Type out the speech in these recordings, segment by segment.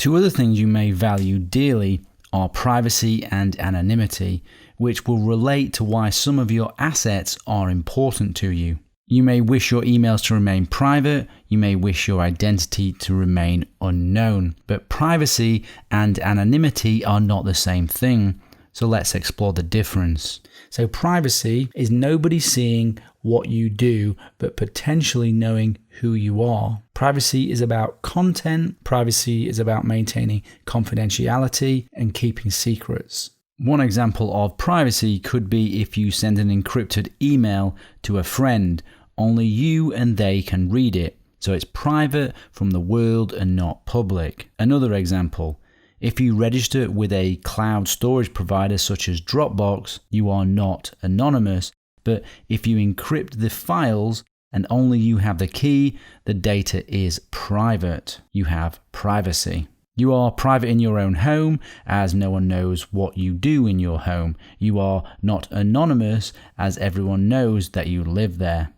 Two other things you may value dearly are privacy and anonymity, which will relate to why some of your assets are important to you. You may wish your emails to remain private, you may wish your identity to remain unknown, but privacy and anonymity are not the same thing. So let's explore the difference. So privacy is nobody seeing what you do, but potentially knowing who you are. Privacy is about content. Privacy is about maintaining confidentiality and keeping secrets. One example of privacy could be if you send an encrypted email to a friend. Only you and they can read it, so it's private from the world and not public. Another example, if you register with a cloud storage provider such as Dropbox, you are not anonymous, but if you encrypt the files and only you have the key, the data is private. You have privacy. You are private in your own home, as no one knows what you do in your home. You are not anonymous, as everyone knows that you live there.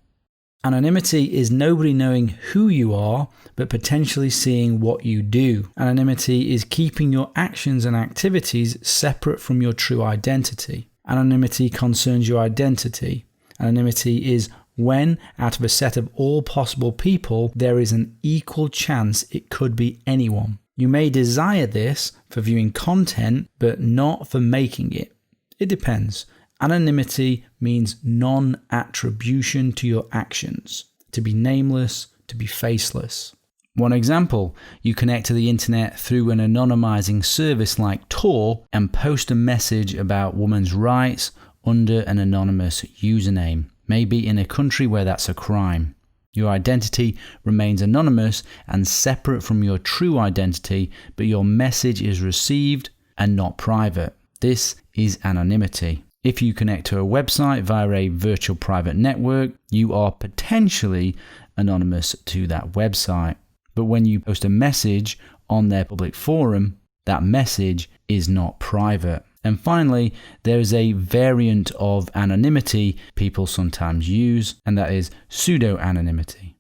Anonymity is nobody knowing who you are, but potentially seeing what you do. Anonymity is keeping your actions and activities separate from your true identity. Anonymity concerns your identity. Anonymity is when, out of a set of all possible people, there is an equal chance it could be anyone. You may desire this for viewing content, but not for making it. It depends. Anonymity means non-attribution to your actions, to be nameless, to be faceless. One example, you connect to the internet through an anonymizing service like Tor and post a message about women's rights under an anonymous username, maybe in a country where that's a crime. Your identity remains anonymous and separate from your true identity, but your message is received and not private. This is anonymity. If you connect to a website via a virtual private network, you are potentially anonymous to that website. But when you post a message on their public forum, that message is not private. And finally, there is a variant of anonymity people sometimes use, and that is pseudo-anonymity.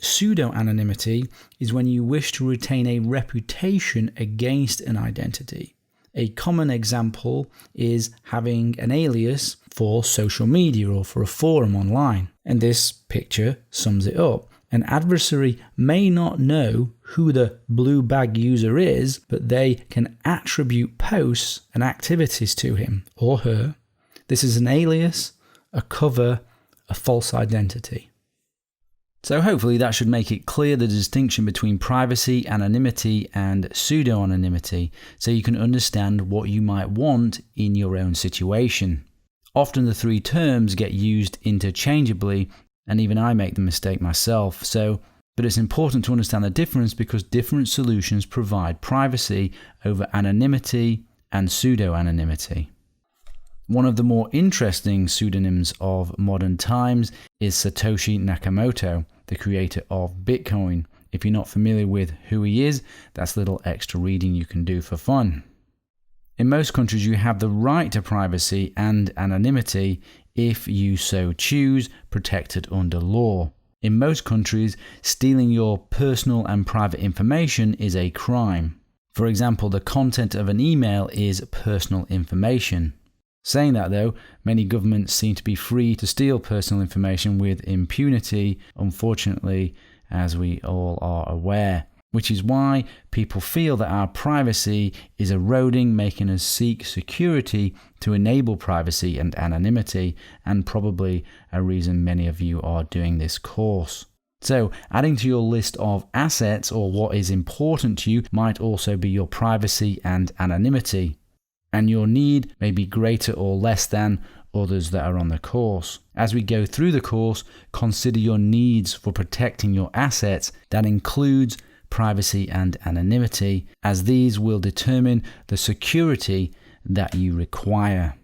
Pseudo-anonymity is when you wish to retain a reputation against an identity. A common example is having an alias for social media or for a forum online. And this picture sums it up. An adversary may not know who the blue bag user is, but they can attribute posts and activities to him or her. This is an alias, a cover, a false identity. So hopefully that should make it clear the distinction between privacy, anonymity, and pseudo-anonymity, so you can understand what you might want in your own situation. Often the three terms get used interchangeably, and even I make the mistake myself, but it's important to understand the difference because different solutions provide privacy over anonymity and pseudo-anonymity. One of the more interesting pseudonyms of modern times is Satoshi Nakamoto, the creator of Bitcoin. If you're not familiar with who he is, that's a little extra reading you can do for fun. In most countries, you have the right to privacy and anonymity if you so choose, protected under law. In most countries, stealing your personal and private information is a crime. For example, the content of an email is personal information. Saying that though, many governments seem to be free to steal personal information with impunity, unfortunately, as we all are aware. Which is why people feel that our privacy is eroding, making us seek security to enable privacy and anonymity, and probably a reason many of you are doing this course. So, adding to your list of assets or what is important to you might also be your privacy and anonymity. And your need may be greater or less than others that are on the course. As we go through the course, consider your needs for protecting your assets. That includes privacy and anonymity, as these will determine the security that you require.